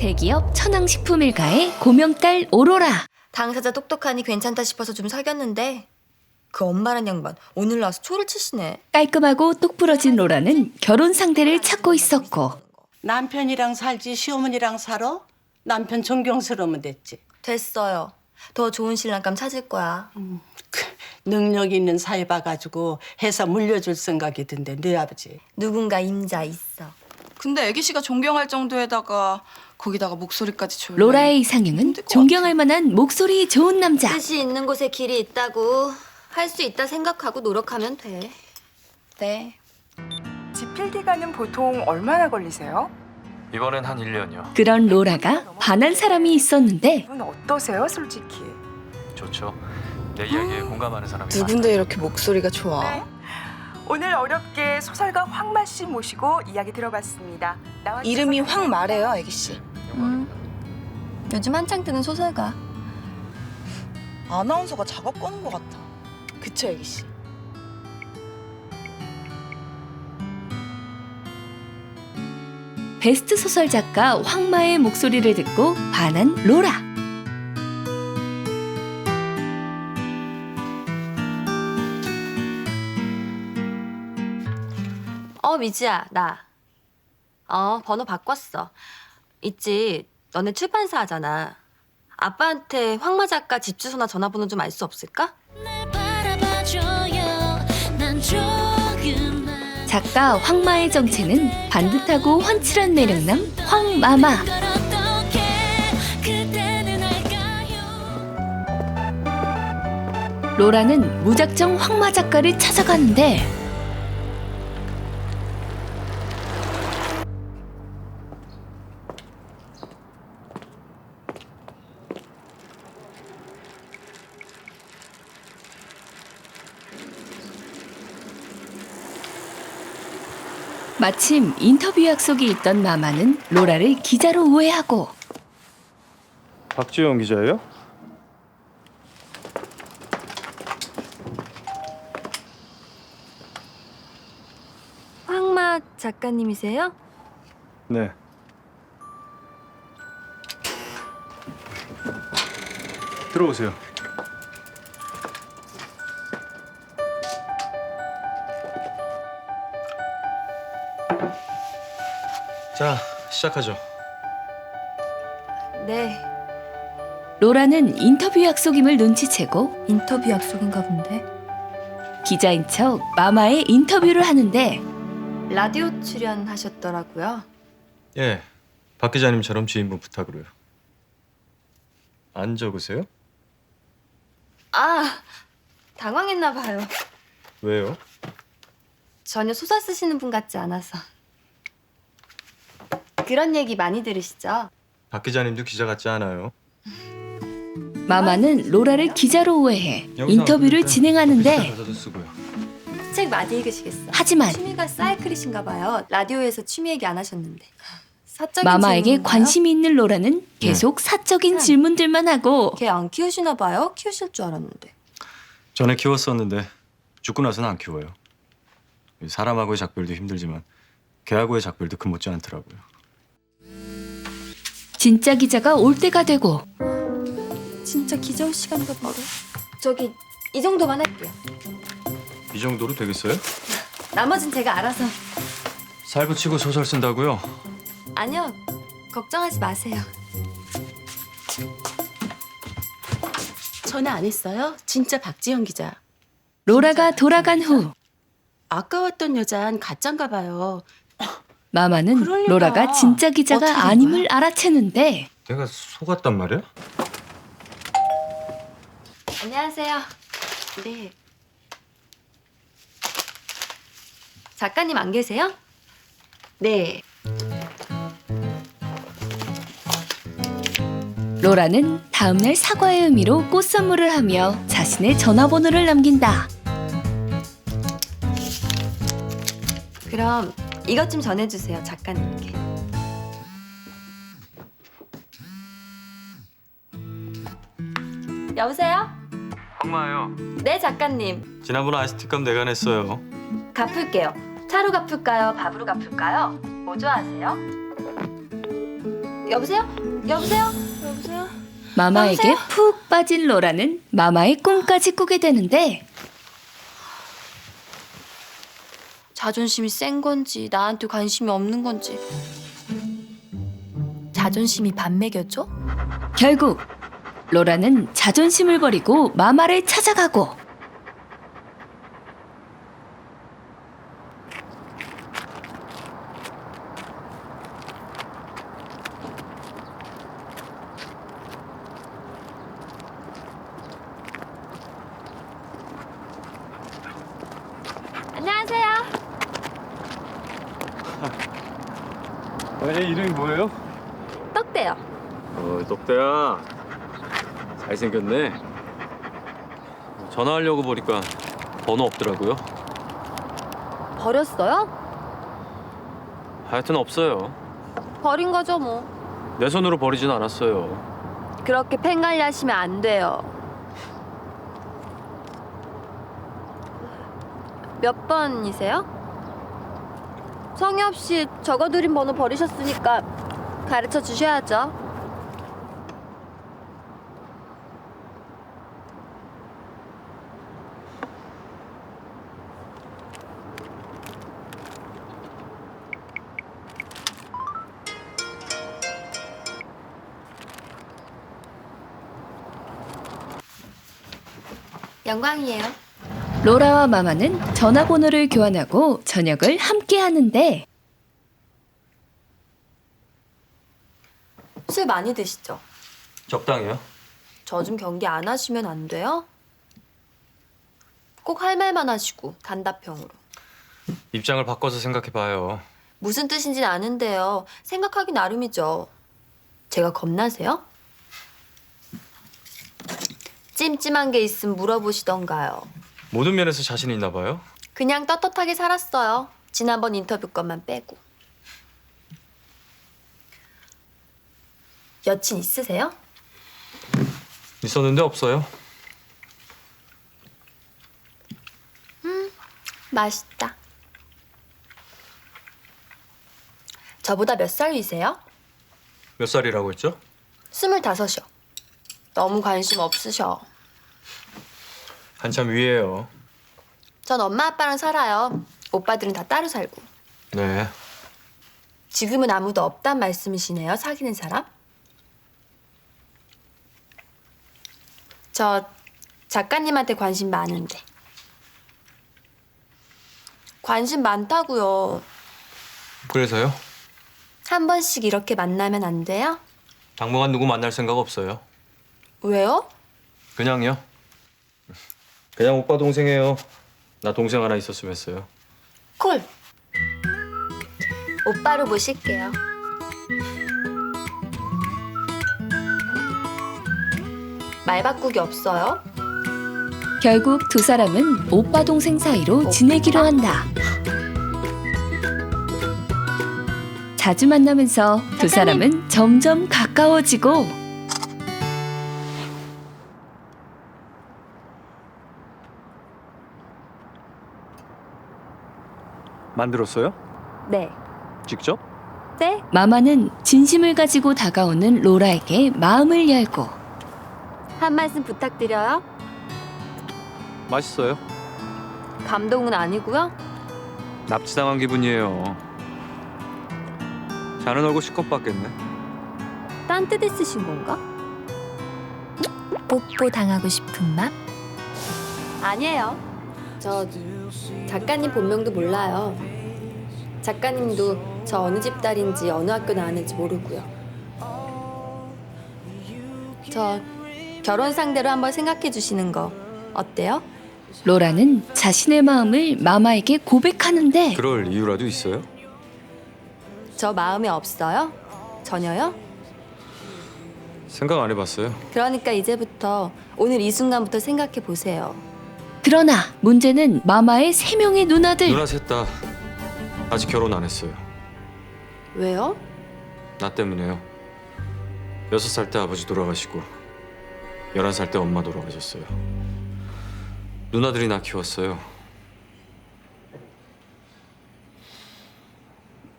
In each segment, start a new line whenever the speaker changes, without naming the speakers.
대기업 천황식품일가의 고명딸 오로라.
당사자 똑똑하니 괜찮다 싶어서 좀 사귀었는데 그 엄마란 양반 오늘 나와서 초를 치시네.
깔끔하고 똑부러진 로라는 결혼 상대를 찾고 있었고
남편이랑 살지 시어머니랑 살아? 남편 존경스러우면 됐지.
됐어요. 더 좋은 신랑감 찾을 거야.
능력 있는 사이 봐가지고 해서 물려줄 생각이 든데 네 아버지.
누군가 임자 있어.
근데 애기 씨가 존경할 정도에다가 거기다가 목소리까지 졸려.
로라의 이상형은 존경할 만한 목소리 좋은 남자.
뜻이 있는 곳에 길이 있다고. 할 수 있다 생각하고 노력하면 돼.
네.
지필기간은 보통 얼마나 걸리세요?
이번엔 한 1년이요.
그런 로라가 반한 사람이 있었는데
분 어떠세요, 솔직히?
좋죠. 내 이야기에 공감하는 사람이
누군데 이렇게 목소리가 좋아?
네. 오늘 어렵게 소설가 황마 씨 모시고 이야기 들어봤습니다.
이름이 황마래요, 애기 씨.
요즘 한창 뜨는 소설가.
아나운서가 작업 거는 것 같아. 그쵸, 애기 씨?
베스트 소설 작가 황마의 목소리를 듣고 반한 로라.
미지야, 나. 번호 바꿨어. 있지, 너네 출판사 하잖아. 아빠한테 황마 작가 집 주소나 전화번호 좀 알 수 없을까?
작가 황마의 정체는 반듯하고 훤칠한 매력남 황마마. 로라는 무작정 황마 작가를 찾아가는데 마침 인터뷰 약속이 있던 마마는 로라를 기자로 오해하고
박지영 기자예요?
황마 작가님이세요?
네. 들어오세요.
자, 시작하죠.
네,
로라는 인터뷰 약속임을 눈치채고
인터뷰 약속인가 본데.
기자인 척 마마의 인터뷰를 하는데
라디오 출연하셨더라고요.
예, 박 기자님처럼 주인분 부탁으로요. 안 적으세요?
당황했나 봐요.
왜요?
전혀 소설 쓰시는 분 같지 않아서. 그런 얘기 많이 들으시죠?
박 기자님도 기자 같지 않아요.
마마는 로라를 기자로 오해해
영상
인터뷰를
찍을 때
진행하는데
가사도 쓰고요.
책 많이 읽으시겠어?
하지만
취미가 사이클이신가 봐요. 라디오에서 취미 얘기 안 하셨는데. 사적인
마마에게
질문인가요?
관심이 있는 로라는 계속 사적인 질문들만 하고
걔 안 키우시나 봐요? 키우실 줄 알았는데.
전에 키웠었는데 죽고 나서는 안 키워요. 사람하고의 작별도 힘들지만 개하고의 작별도 그 못지 않더라고요.
진짜 기자가 올 때가 되고
진짜 기자 올 시간인가 본데. 저기 이 정도만 할게요.
이 정도로 되겠어요?
나머진 제가 알아서.
살붙이고 소설 쓴다고요?
아니요, 걱정하지 마세요.
전화 안 했어요? 진짜 박지영 기자.
로라가 돌아간 후
아까 왔던 여잔 가짠가 봐요.
마마는
그럴 리가.
로라가 진짜 기자가
어떻게 된
아님을 알아채는데
내가 속았단 말이야?
안녕하세요.
네.
작가님 안 계세요?
네.
로라는 다음날 사과의 의미로 꽃 선물을 하며 자신의 전화번호를 남긴다.
그럼 이것 좀 전해주세요, 작가님께. 여보세요?
황마예요.
네, 작가님.
지난번 아이스티값 내가 냈어요.
갚을게요. 차로 갚을까요? 밥으로 갚을까요? 뭐 좋아하세요? 여보세요? 여보세요? 여보세요?
마마에게 푹 빠진 로라는 마마의 꿈까지 꾸게 되는데
자존심이 센 건지 나한테 관심이 없는 건지 자존심이 반 매겨줘?
결국 로라는 자존심을 버리고 마마를 찾아가고
안녕하세요.
얘 이름이 뭐예요?
떡대요.
덕대야. 잘생겼네. 전화하려고 보니까 번호 없더라고요.
버렸어요?
하여튼 없어요.
버린 거죠 뭐.
내 손으로 버리진 않았어요.
그렇게 팽갈리 하시면 안 돼요. 몇 번이세요? 성의 없이 적어드린 번호 버리셨으니까 가르쳐 주셔야죠. 영광이에요.
로라와 마마는 전화번호를 교환하고 저녁을 함께 하는데
술 많이 드시죠?
적당해요.
저 좀 경기 안 하시면 안 돼요? 꼭 할 말만 하시고 단답형으로.
입장을 바꿔서 생각해봐요.
무슨 뜻인지는 아는데요. 생각하기 나름이죠. 제가 겁나세요? 찜찜한 게 있으면 물어보시던가요.
모든 면에서 자신 있나 봐요.
그냥 떳떳하게 살았어요. 지난번 인터뷰 것만 빼고. 여친 있으세요?
있었는데 없어요.
맛있다. 저보다 몇 살 위세요?
몇 살이라고 했죠?
25이요. 너무 관심 없으셔.
한참 위에요.
전 엄마 아빠랑 살아요. 오빠들은 다 따로 살고.
네.
지금은 아무도 없단 말씀이시네요, 사귀는 사람? 저 작가님한테 관심 많은데. 관심 많다고요.
그래서요?
한 번씩 이렇게 만나면 안 돼요?
당분간 누구 만날 생각 없어요.
왜요?
그냥요. 그냥 오빠 동생이에요. 나 동생 하나 있었으면 했어요.
콜. 오빠로 모실게요. 말 바꾸기 없어요?
결국 두 사람은 오빠 동생 사이로 지내기로 한다. 자주 만나면서 두 사람은 점점 가까워지고
만들었어요?
네.
직접?
네?
마마는 진심을 가지고 다가오는 로라에게 마음을 열고
한 말씀 부탁드려요.
맛있어요.
감동은 아니고요.
납치당한 기분이에요. 자는 얼굴 실컷 봤겠네.
딴 뜻 있으신 건가? 뽀뽀 당하고 싶은 맘? 아니에요. 저 작가님 본명도 몰라요. 작가님도 저 어느 집 딸인지 어느 학교 나왔는지 모르고요. 저 결혼 상대로 한번 생각해 주시는 거 어때요?
로라는 자신의 마음을 마마에게 고백하는데
그럴 이유라도 있어요?
저 마음에 없어요? 전혀요?
생각 안 해봤어요.
그러니까 이제부터 오늘 이 순간부터 생각해 보세요.
그러나 문제는 마마의 세 명의 누나들.
누나 셋 다 아직 결혼 안 했어요.
왜요?
나 때문에요. 6살 때 아버지 돌아가시고 11살 때 엄마 돌아가셨어요. 누나들이 나 키웠어요.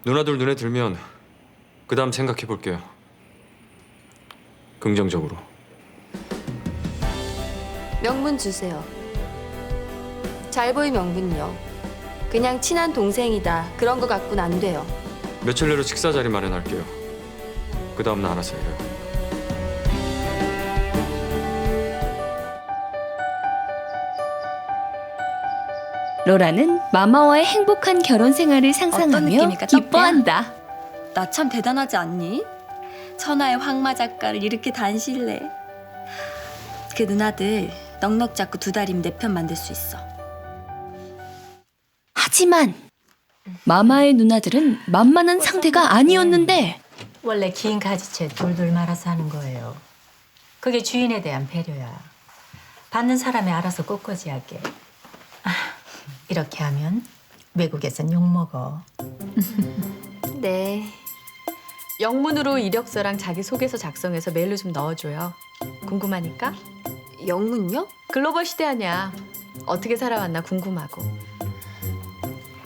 누나들 눈에 들면 그 다음 생각해 볼게요.
긍정적으로.
명분 주세요. 잘 보이 명분요. 그냥 친한 동생이다. 그런 거 갖고는 안 돼요.
며칠 내로 식사 자리 마련할게요. 그 다음 날 알아서 해요.
로라는 마마와의 행복한 결혼 생활을
어떤
상상하며
느낌일까,
기뻐한다.
나 참 대단하지 않니? 천하의 황마 작가를 이렇게 단실래. 그 누나들 넉넉 잡고 2달이면 내 편 만들 수 있어.
하지만 마마의 누나들은 만만한 상대가 아니었는데
원래 긴 가지채 돌돌 말아서 하는 거예요. 그게 주인에 대한 배려야. 받는 사람이 알아서 꽃꽂이하게. 이렇게 하면 외국에선 욕먹어.
네.
영문으로 이력서랑 자기소개서 작성해서 메일로 좀 넣어줘요. 궁금하니까.
영문요?
글로벌 시대 아니야. 어떻게 살아왔나 궁금하고.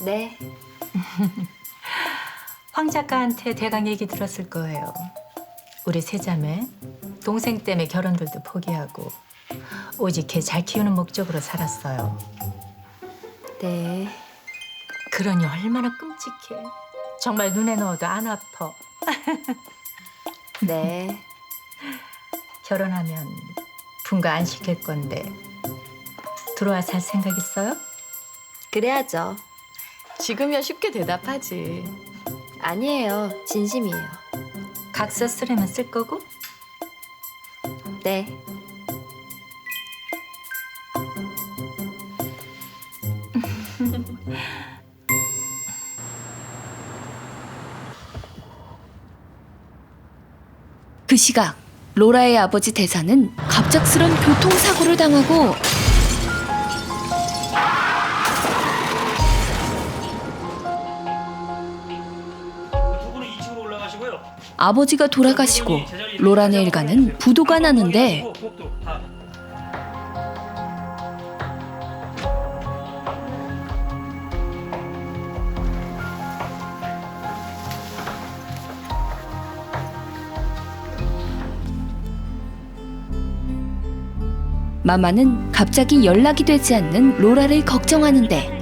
네.
황 작가한테 대강 얘기 들었을 거예요. 우리 세자매 동생 때문에 결혼들도 포기하고 오직 걔 잘 키우는 목적으로 살았어요.
네.
그러니 얼마나 끔찍해. 정말 눈에 넣어도 안 아파.
네.
결혼하면 분가 안 시킬 건데 들어와 살 생각 있어요?
그래야죠.
지금이야 쉽게 대답하지.
아니에요. 진심이에요.
각서 쓰려면 쓸 거고?
네.
그 시각 로라의 아버지 대사는 갑작스런 교통사고를 당하고 아버지가 돌아가시고 로란의 일가는 부도가 나는데 마마는 갑자기 연락이 되지 않는 로라를 걱정하는데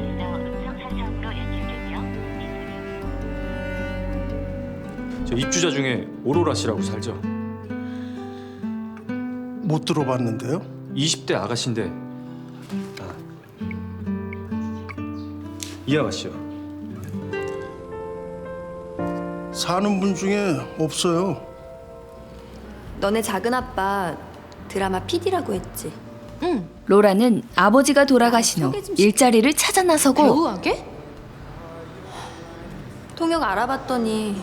저 입주자 중에 오로라 씨라고 살죠.
못 들어봤는데요?
20대 아가씨인데. 이 아가씨요.
사는 분 중에 없어요.
너네 작은 아빠 드라마 PD라고 했지.
로라는 아버지가 돌아가신 후 일자리를 찾아 나서고
배우하게? 통역 알아봤더니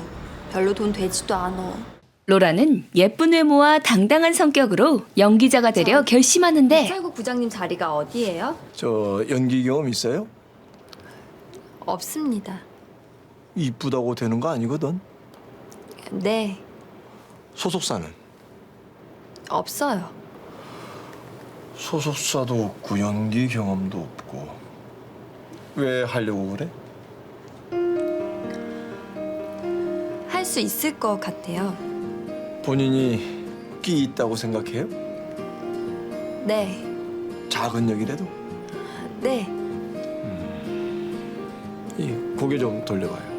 별로 돈 되지도 않아.
로라는 예쁜 외모와 당당한 성격으로 연기자가 되려 결심하는데
살구 부장님 자리가 어디예요?
저 연기 경험 있어요?
없습니다.
이쁘다고 되는 거 아니거든.
네,
소속사는?
없어요.
소속사도 없고 연기 경험도 없고 왜 하려고 그래?
할 수 있을 것 같아요.
본인이 끼 있다고 생각해요?
네,
작은 역이라도?
네.
이 고개 좀 돌려봐요.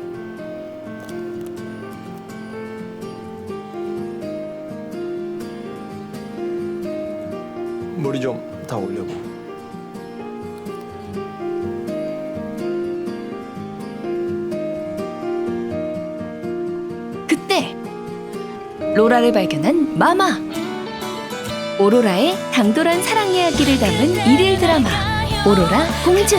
머리 좀 다 올려보.
그때 로라를 발견한 마마. 오로라의 당돌한 사랑 이야기를 담은 일일 드라마 오로라 공주.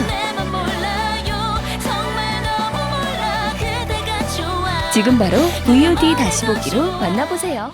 지금 바로 VOD 다시 보기로 만나보세요.